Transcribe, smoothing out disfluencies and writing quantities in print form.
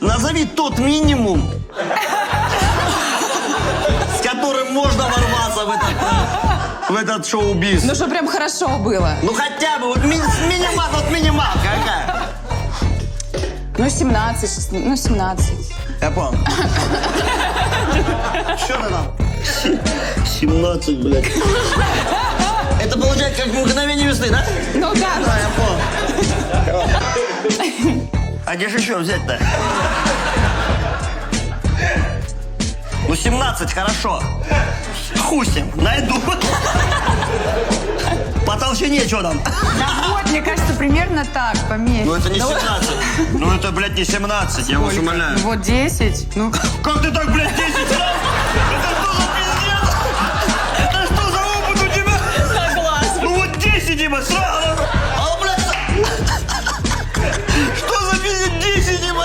Назови тот минимум, с которым можно ворваться в этот шоу-биз. Ну, что прям хорошо было. Ну хотя бы, вот минималка какая? Ну, 17, 16, ну, 17. Я понял. Что ты там? 17, блядь. Это получается как мгновение весны, да? Ну, да. Да, я понял. А где же еще взять-то? Ну, 17, хорошо. Хуй с ним, найду. По толщине что там? Да вот, мне кажется, примерно так, померь. Ну, это не 17. Ну, это, блядь, не 17, я вас умоляю. Вот 10. Ну, Как ты так, блядь, 10 раз? Это что за пиздец? Это что за опыт у тебя? Согласна. Ну, вот 10, Дима, сразу. А, блядь, что за пиздец 10, Дима?